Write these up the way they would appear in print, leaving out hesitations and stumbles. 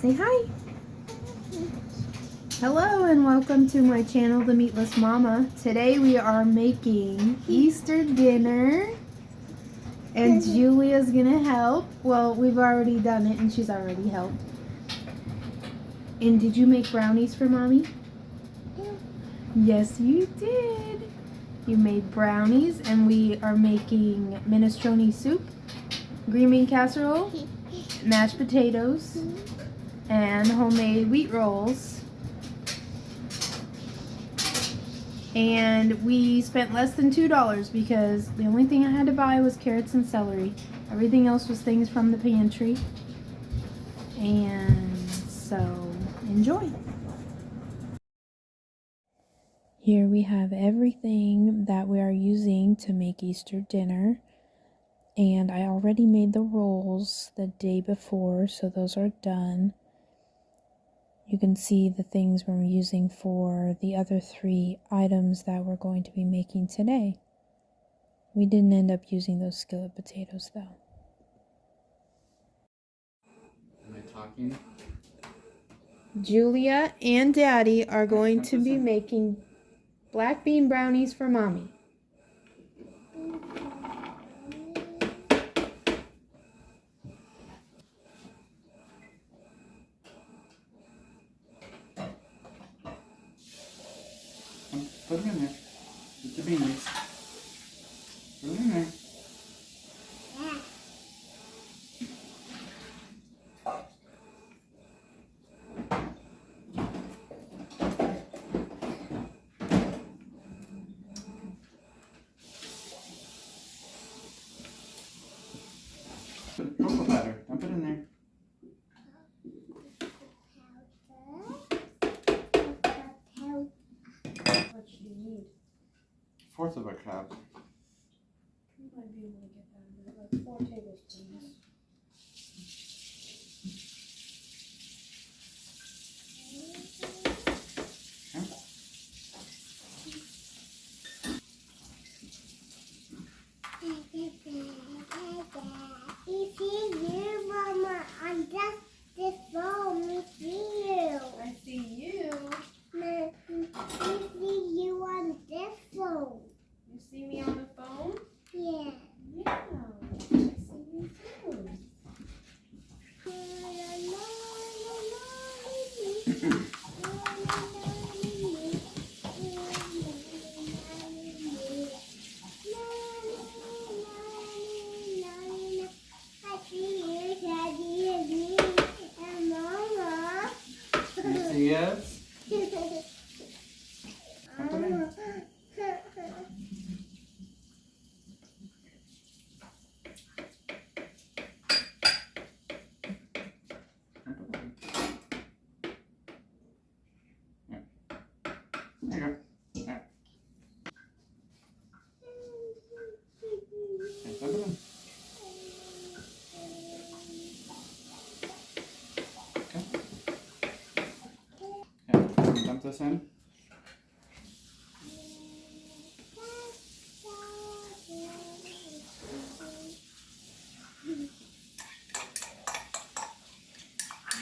Say hi. Hello and welcome to my channel, The Meatless Mama. Today we are making Easter dinner and Julia's gonna help. Well, we've already done it and she's already helped. And did you make brownies for Mommy? Yeah. Yes, you did. You made brownies and we are making minestrone soup, green bean casserole, mashed potatoes, and homemade wheat rolls. And we spent less than $2 because the only thing I had to buy was carrots and celery. Everything else was things from the pantry. And so, enjoy. Here we have everything that we are using to make Easter dinner. And I already made the rolls the day before, so those are done. You can see the things we're using for the other 3 items that we're going to be making today. We didn't end up using those skillet potatoes though. Am I talking? Julia and Daddy are going to be making black bean brownies for Mommy. Put them in there. Put the beans. Put them in there. Put cocoa powder. Dump it in there. What do you need? 1/4 of a cup. You might be able to get that, like 4 tablespoons. We see you, Mama, on just this phone. We see you. I see you. No, we see you on this phone. You see me on the phone? Yeah. Yeah, I see you too. I see you, Daddy, and me, and Mama. You see us? Dump it in. There you go. There. Okay, dump it in. Okay. Yeah, can you dump this in?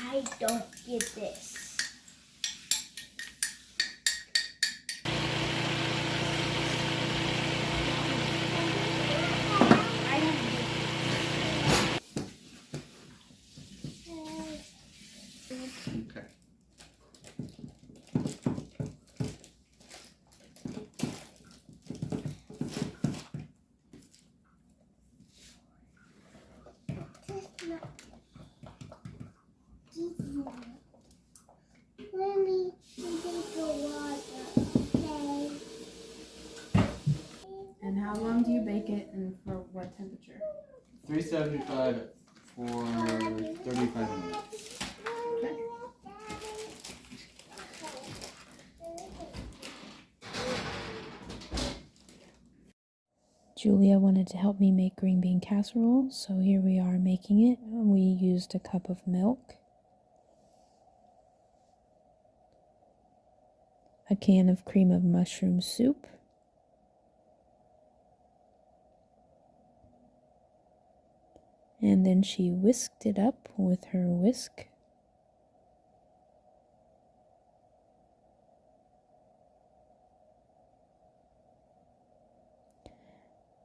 I don't get this. Okay. Let me take the water, okay? And how long do you bake it and for what temperature? 375 for 35 minutes. Okay. Julia wanted to help me make green bean casserole, so here we are making it. We used a cup of milk, a can of cream of mushroom soup, and then she whisked it up with her whisk.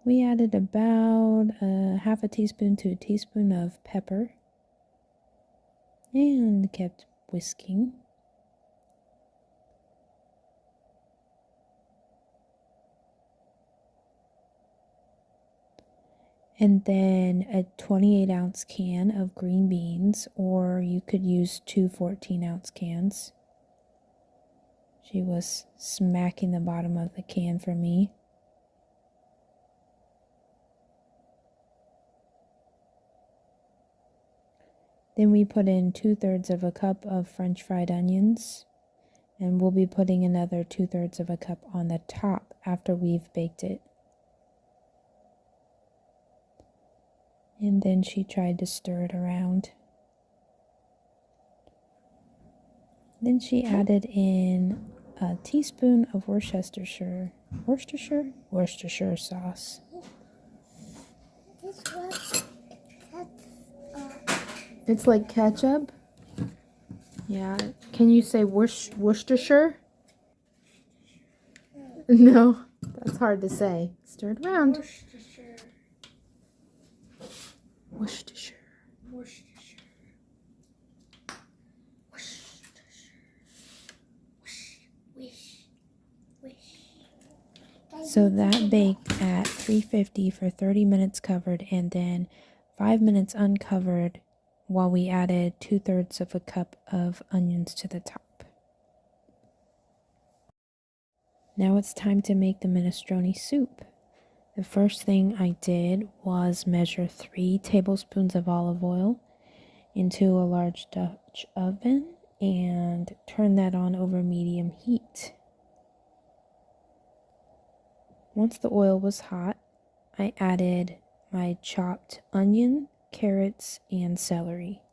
We added about half a teaspoon to a teaspoon of pepper and kept whisking. And then a 28-ounce can of green beans, or you could use two 14-ounce cans. She was smacking the bottom of the can for me. Then we put in 2/3 of a cup of French fried onions, and we'll be putting another 2/3 of a cup on the top after we've baked it. And then she tried to stir it around. Then she added in a teaspoon of Worcestershire sauce. This was It's like ketchup. Yeah. Can you say Worcestershire? No, that's hard to say. Stir it around. Worcestershire. Worcestershire. Worcestershire. So that baked at 350 for 30 minutes covered, and then 5 minutes uncovered while we added 2/3 of a cup of onions to the top. Now it's time to make the minestrone soup. The first thing I did was measure 3 tablespoons of olive oil into a large Dutch oven and turn that on over medium heat. Once the oil was hot, I added my chopped onion, carrots, and celery.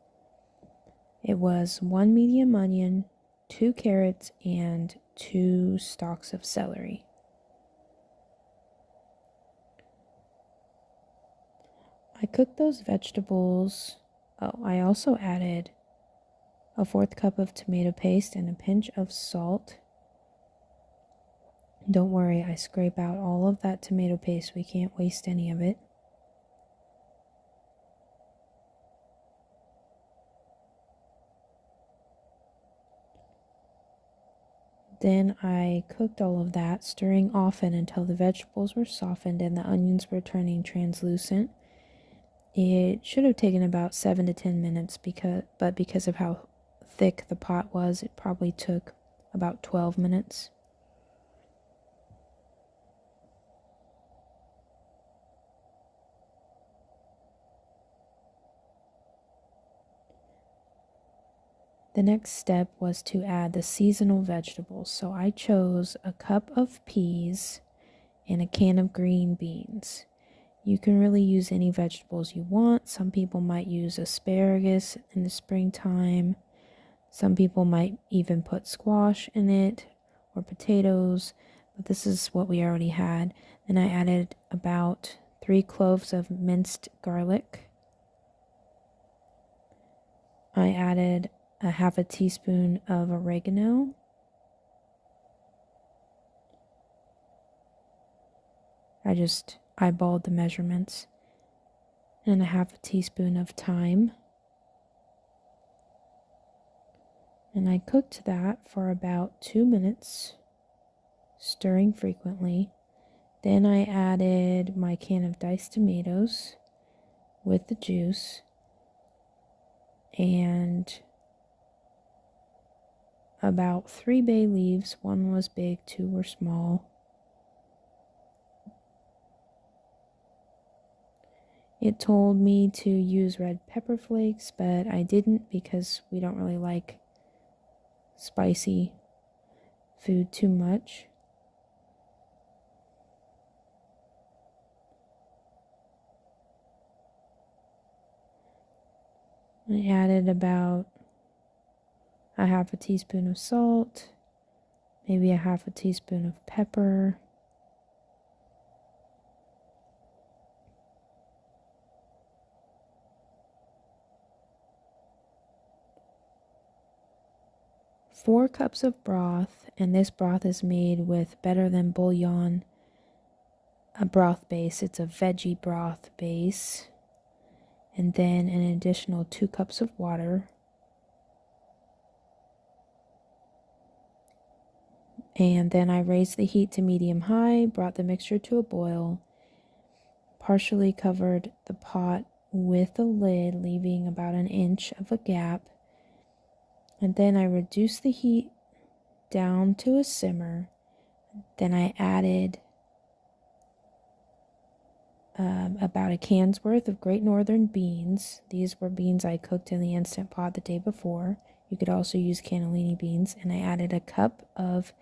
It was 1 medium onion, 2 carrots, and 2 stalks of celery. I cooked those vegetables. Oh, I also added a 1/4 cup of tomato paste and a pinch of salt. Don't worry, I scrape out all of that tomato paste. We can't waste any of it. Then I cooked all of that, stirring often until the vegetables were softened and the onions were turning translucent. It should have taken about 7 to 10 minutes, but because of how thick the pot was, it probably took about 12 minutes. The next step was to add the seasonal vegetables. So I chose a cup of peas and a can of green beans. You can really use any vegetables you want. Some people might use asparagus in the springtime. Some people might even put squash in it or potatoes, but this is what we already had. Then I added about 3 cloves of minced garlic. I added a 1/2 teaspoon of oregano. I just eyeballed the measurements. And a 1/2 teaspoon of thyme. And I cooked that for about 2 minutes, stirring frequently. Then I added my can of diced tomatoes with the juice and about 3 bay leaves. 1 was big, 2 were small. It told me to use red pepper flakes, but I didn't because we don't really like spicy food too much. I added about a 1/2 teaspoon of salt, maybe a 1/2 teaspoon of pepper. Four cups of broth, and this broth is made with better than bouillon a broth base. It's a veggie broth base. And then an additional 2 cups of water. And then I raised the heat to medium-high, brought the mixture to a boil, partially covered the pot with a lid, leaving about an inch of a gap. And then I reduced the heat down to a simmer. Then I added about a can's worth of Great Northern beans. These were beans I cooked in the Instant Pot the day before. You could also use cannellini beans. And I added a cup of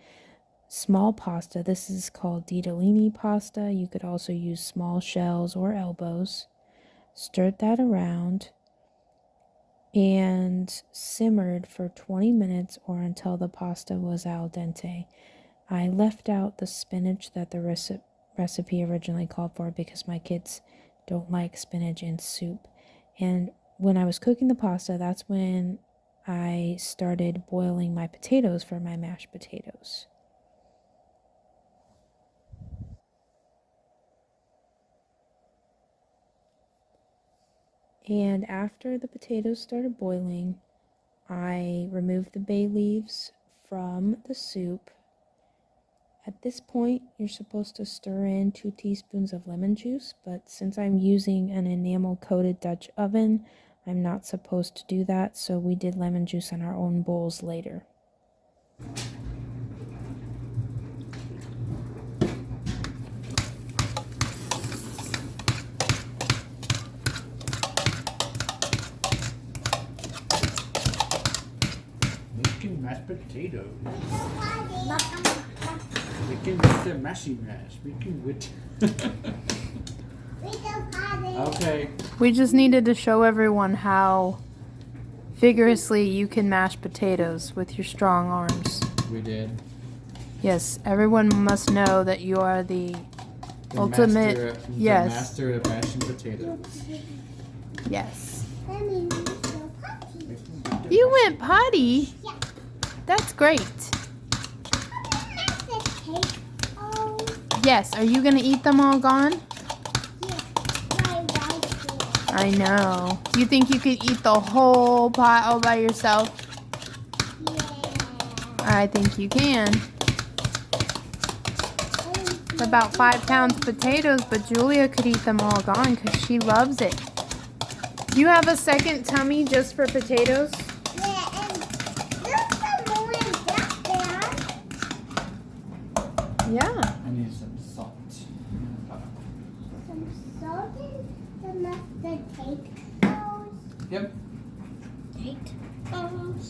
small pasta. This is called ditalini pasta. You could also use small shells or elbows. Stirred that around and simmered for 20 minutes or until the pasta was al dente. I left out the spinach that the recipe originally called for because my kids don't like spinach in soup. And when I was cooking the pasta, that's when I started boiling my potatoes for my mashed potatoes. And after the potatoes started boiling, I removed the bay leaves from the soup. At this point, you're supposed to stir in 2 teaspoons of lemon juice, but since I'm using an enamel-coated Dutch oven, I'm not supposed to do that, so we did lemon juice in our own bowls later. Making mashed potatoes. Making with the mashy mash. Making with. Okay. We just needed to show everyone how vigorously you can mash potatoes with your strong arms. We did. Yes, everyone must know that you are the ultimate. Yes. The master of mashing potatoes. Yes. Mommy, You went potty? Yeah. That's great. Oh, Yes, are you going to eat them all gone? yeah. Right. I know. Do you think you could eat the whole pot all by yourself? Yeah. I think you can. It's about 5 pounds of potatoes, but Julia could eat them all gone because she loves it. Do you have a second tummy just for potatoes? Yeah, and there's some more back there. Yeah. I need some salt. Some salt in the mashed potatoes. Yep. Potatoes.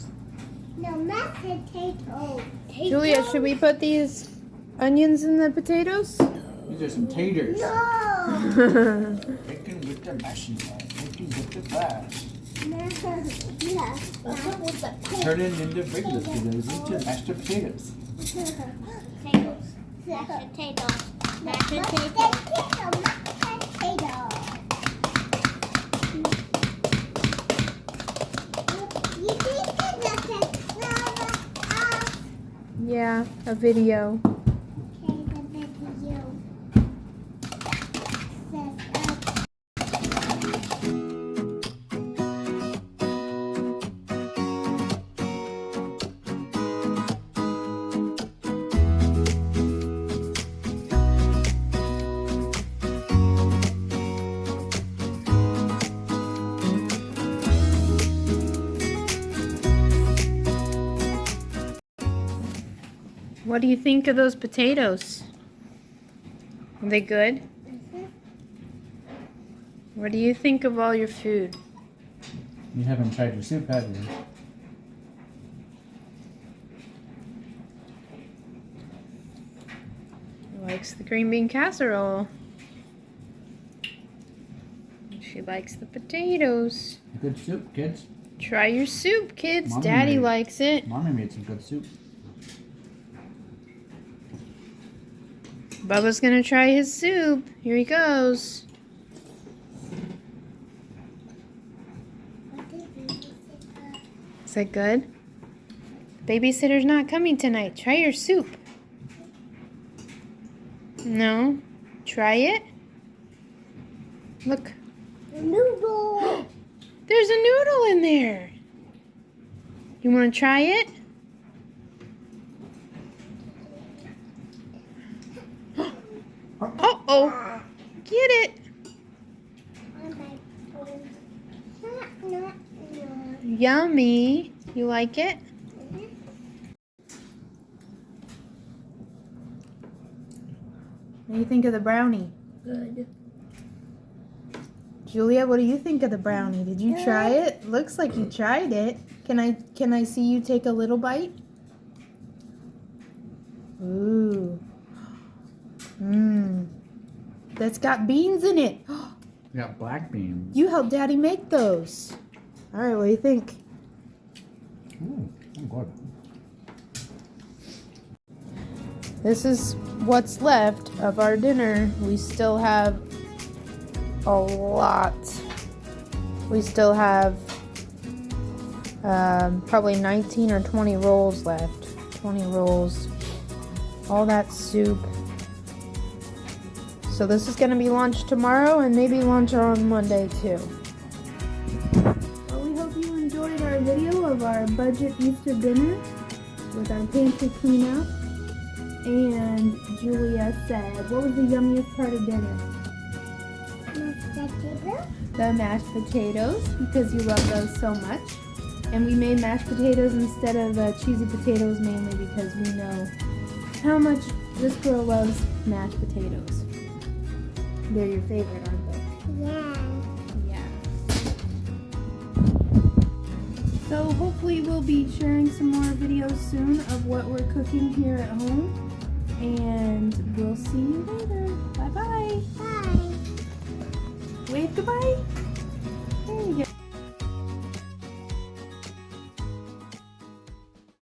No, mashed potatoes. Julia, should we put these onions in the potatoes? These are some taters. No. Making with the mashy mash. Making with the mash. Yeah. Turn it into regular potatoes into mashed potatoes. Potatoes. Mashed potatoes. Mashed potatoes. Mashed potatoes. You think it's Yeah, a video. okay, the video says What do you think of those potatoes? Are they good? What do you think of all your food? You haven't tried your soup, have you? Likes the green bean casserole. She likes the potatoes. Good soup, kids. Try your soup, kids. Mommy Daddy made- likes it. Mommy made some good soup. Bubba's gonna try his soup. Here he goes. Is that good? Babysitter's not coming tonight. Try your soup. No? Try try it? Look. Noodle. There's a noodle in there. You want to try it? Uh-oh. Get it. Yummy. You like it? What do you think of the brownie? Good. Julia, what do you think of the brownie? Did you try it? Looks like you tried it. Can I see you take a little bite? Ooh. Mmm. That's got beans in it. Yeah, black beans. You helped Daddy make those. All right, what do you think? Ooh, good. This is what's left of our dinner. We still have a lot. We still have probably 19 or 20 rolls left. 20 rolls. All that soup. So this is going to be lunch tomorrow and maybe lunch on Monday too. Well, we hope you enjoyed our video of our budget Easter dinner with our pantry clean out. And Julia said, what was the yummiest part of dinner? Mashed potato. The mashed potatoes, because you love those so much. And we made mashed potatoes instead of cheesy potatoes, mainly because we know how much this girl loves mashed potatoes. They're your favorite, aren't they? Yeah. Yeah. So hopefully we'll be sharing some more videos soon of what we're cooking here at home. And we'll see you later. Bye.